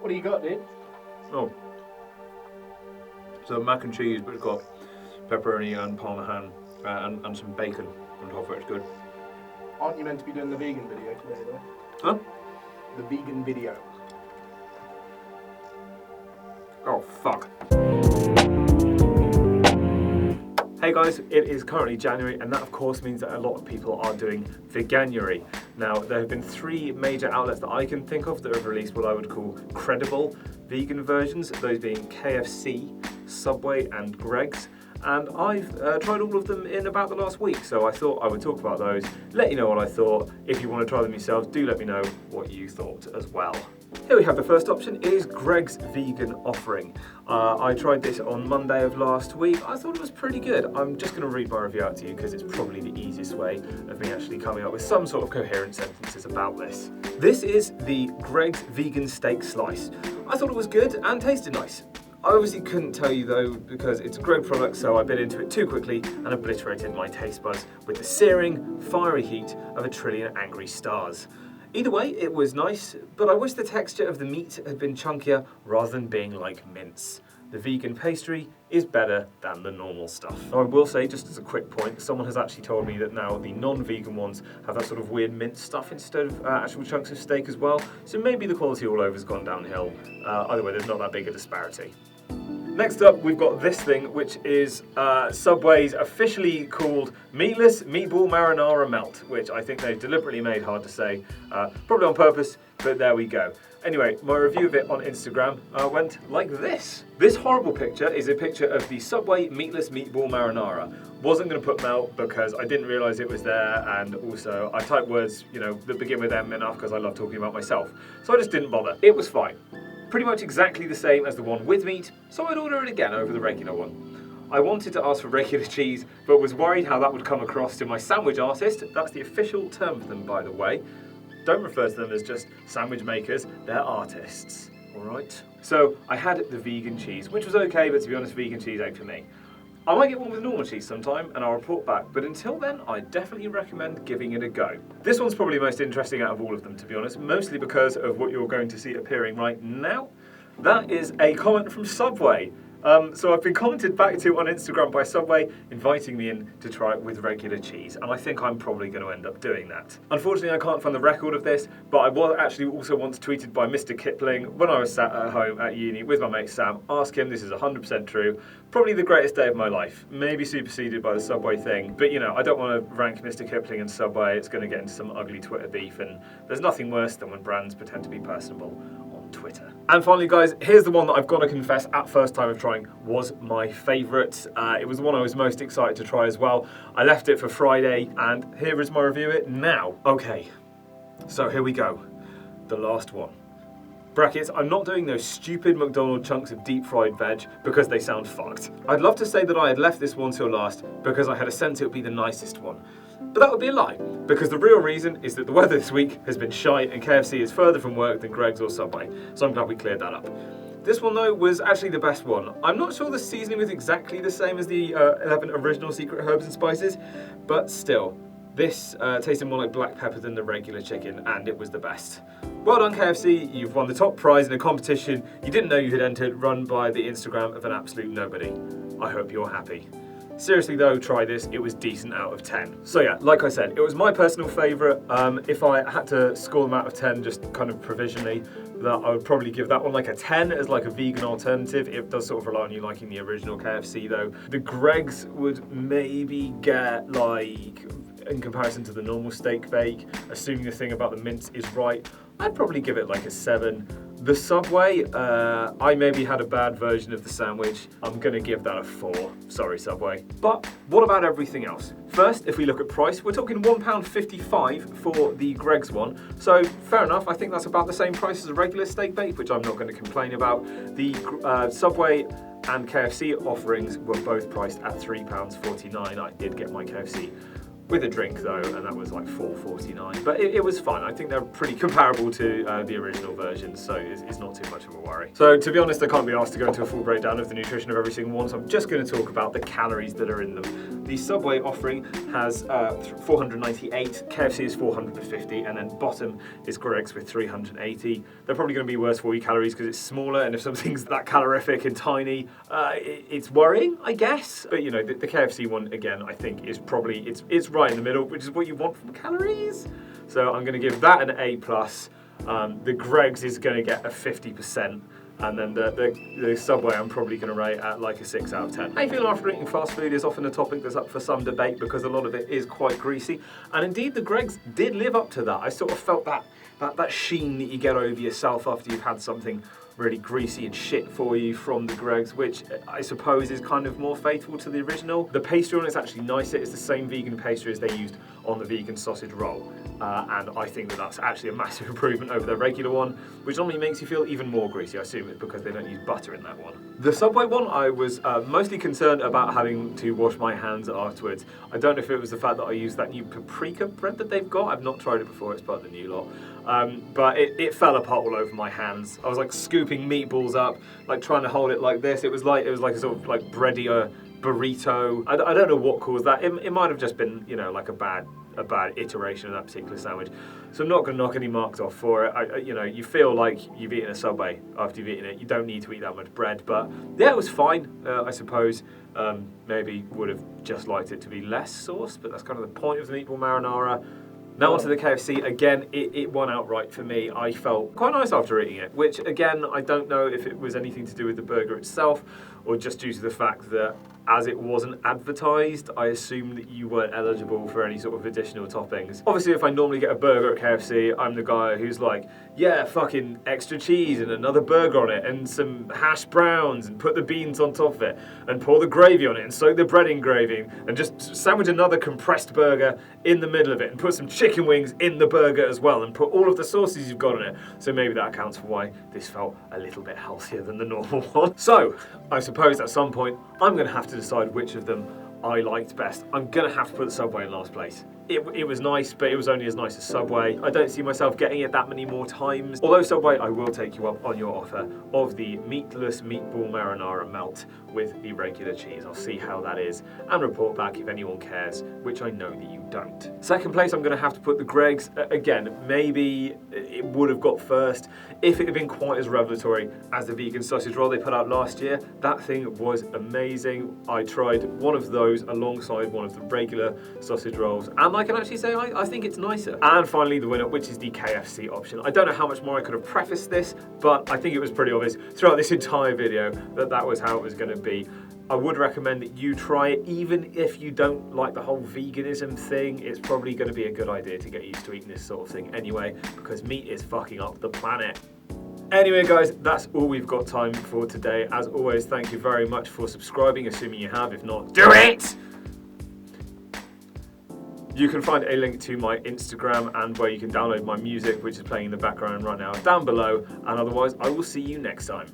What do you got, dude? Oh. So mac and cheese, but it's got pepperoni and parmesan and some bacon on top of it. It's good. Aren't you meant to be doing the vegan video today, though? Huh? The vegan video. Oh, fuck. Hey guys, it is currently January, and that of course means that a lot of people are doing veganuary. Now, there have been 3 major outlets that I can think of that have released what I would call credible vegan versions, those being KFC, Subway and Greggs. And I've tried all of them in about the last week, so I thought I would talk about those, let you know what I thought. If you want to try them yourselves, do let me know what you thought as well. Here we have the first option. It is Greggs Vegan Offering. I tried this on Monday of last week. I thought it was pretty good. I'm just going to read my review out to you because it's probably the easiest way of me actually coming up with some sort of coherent sentences about this. This is the Greggs Vegan Steak Slice. I thought it was good and tasted nice. I obviously couldn't tell you though because it's a Greggs product, so I bit into it too quickly and obliterated my taste buds with the searing, fiery heat of 1,000,000,000,000 angry stars. Either way, it was nice, but I wish the texture of the meat had been chunkier rather than being like mince. The vegan pastry is better than the normal stuff. Now, I will say, just as a quick point, someone has actually told me that now the non-vegan ones have that sort of weird mince stuff instead of actual chunks of steak as well, so maybe the quality all over has gone downhill. Either way, there's not that big a disparity. Next up, we've got this thing, which is Subway's officially called Meatless Meatball Marinara Melt, which I think they've deliberately made hard to say, probably on purpose, but there we go. Anyway, my review of it on Instagram went like this. This horrible picture is a picture of the Subway Meatless Meatball Marinara. Wasn't going to put melt because I didn't realise it was there, and also I type words, that begin with M enough because I love talking about myself. So I just didn't bother. It was fine. Pretty much exactly the same as the one with meat, so I'd order it again over the regular one. I wanted to ask for regular cheese, but was worried how that would come across to my sandwich artist. That's the official term for them, by the way. Don't refer to them as just sandwich makers, they're artists, all right? So I had the vegan cheese, which was okay, but to be honest, vegan cheese ain't for me. I might get one with normal cheese sometime, and I'll report back, but until then, I definitely recommend giving it a go. This one's probably the most interesting out of all of them, to be honest, mostly because of what you're going to see appearing right now. That is a comment from Subway. So I've been commented back to on Instagram by Subway, inviting me in to try it with regular cheese, and I think I'm probably going to end up doing that. Unfortunately, I can't find the record of this, but I was actually also once tweeted by Mr. Kipling when I was sat at home at uni with my mate Sam. Ask him, this is 100% true. Probably the greatest day of my life. Maybe superseded by the Subway thing, but I don't want to rank Mr. Kipling and Subway. It's going to get into some ugly Twitter beef, and there's nothing worse than when brands pretend to be personable on Twitter. And finally, guys, here's the one that I've got to confess at first time of trying was my favourite. It was the one I was most excited to try as well. I left it for Friday, and here is my review of it now. Okay, so here we go. The last one. Brackets, I'm not doing those stupid McDonald's chunks of deep fried veg because they sound fucked. I'd love to say that I had left this one till last because I had a sense it would be the nicest one. But that would be a lie, because the real reason is that the weather this week has been shite and KFC is further from work than Greggs or Subway, so I'm glad we cleared that up. This one though was actually the best one. I'm not sure the seasoning was exactly the same as the 11 original secret herbs and spices, but still, this tasted more like black pepper than the regular chicken, and it was the best. Well done KFC, you've won the top prize in a competition you didn't know you had entered, run by the Instagram of an absolute nobody. I hope you're happy. Seriously though, try this, it was decent out of 10. So yeah, like I said, it was my personal favourite. If I had to score them out of 10, just kind of provisionally, that I would probably give that one like a 10 as like a vegan alternative. It does sort of rely on you liking the original KFC though. The Greggs would maybe get like, in comparison to the normal steak bake, assuming the thing about the mince is right, I'd probably give it like a 7. The Subway, I maybe had a bad version of the sandwich. I'm gonna give that a 4. Sorry, Subway. But what about everything else? First, if we look at price, we're talking £1.55 for the Greggs one. So fair enough, I think that's about the same price as a regular steak bake, which I'm not gonna complain about. The Subway and KFC offerings were both priced at £3.49. I did get my KFC with a drink though, and that was like $4.49. But it was fun. I think they're pretty comparable to the original version, so it's not too much of a worry. So to be honest, I can't be asked to go into a full breakdown of the nutrition of every single one, so I'm just going to talk about the calories that are in them. The Subway offering has 498, KFC is 450, and then bottom is Greggs with 380. They're probably going to be worse for you calories because it's smaller, and if something's that calorific and tiny, it's worrying, I guess. But you know, the KFC one, again, I think is probably, it's right in the middle, which is what you want from calories. So I'm going to give that an A+. The Greggs is going to get a 50%. And then the Subway I'm probably going to rate at like a 6 out of 10. How you feel after eating fast food is often a topic that's up for some debate because a lot of it is quite greasy. And indeed the Greggs did live up to that. I sort of felt that sheen that you get over yourself after you've had something really greasy and shit for you from the Greggs, which I suppose is kind of more faithful to the original. The pastry on it's actually nicer. It's the same vegan pastry as they used on the vegan sausage roll. And I think that that's actually a massive improvement over their regular one, which normally makes you feel even more greasy. I assume it's because they don't use butter in that one. The Subway one, I was mostly concerned about having to wash my hands afterwards. I don't know if it was the fact that I used that new paprika bread that they've got. I've not tried it before, it's part of the new lot. But it fell apart all over my hands. I was like scooping meatballs up, like trying to hold it like this. It was like a sort of like breadier burrito. I don't know what caused that. It might have just been, you know, like a bad iteration of that particular sandwich. So I'm not going to knock any marks off for it. You know, you feel like you've eaten a Subway after you've eaten it. You don't need to eat that much bread, but yeah, it was fine. I suppose maybe would have just liked it to be less sauce, but that's kind of the point of the meatball marinara. Now onto the KFC, again, it won outright for me. I felt quite nice after eating it, which again, I don't know if it was anything to do with the burger itself or just due to the fact that as it wasn't advertised, I assumed that you weren't eligible for any sort of additional toppings. Obviously, if I normally get a burger at KFC, I'm the guy who's like, yeah, fucking extra cheese and another burger on it and some hash browns and put the beans on top of it and pour the gravy on it and soak the bread in gravy and just sandwich another compressed burger in the middle of it and put some chicken wings in the burger as well and put all of the sauces you've got on it. So maybe that accounts for why this felt a little bit healthier than the normal one. So I suppose at some point I'm going to have to decide which of them I liked best. I'm going to have to put the Subway in last place. It was nice, but it was only as nice as Subway. I don't see myself getting it that many more times. Although Subway, I will take you up on your offer of the meatless meatball marinara melt with the regular cheese. I'll see how that is and report back if anyone cares, which I know that you don't. Second place, I'm going to have to put the Greggs. Again, maybe it would have got first if it had been quite as revelatory as the vegan sausage roll they put out last year. That thing was amazing. I tried one of those alongside one of the regular sausage rolls, and I can actually say I think it's nicer. And finally the winner, which is the KFC option. I don't know how much more I could have prefaced this, but I think it was pretty obvious throughout this entire video that was how it was going to be. I would recommend that you try it, even if you don't like the whole veganism thing. It's probably going to be a good idea to get used to eating this sort of thing anyway, because meat is fucking up the planet. Anyway guys, that's all we've got time for today. As always, thank you very much for subscribing, assuming you have. If not, do it! You can find a link to my Instagram and where you can download my music, which is playing in the background right now, down below. And otherwise, I will see you next time.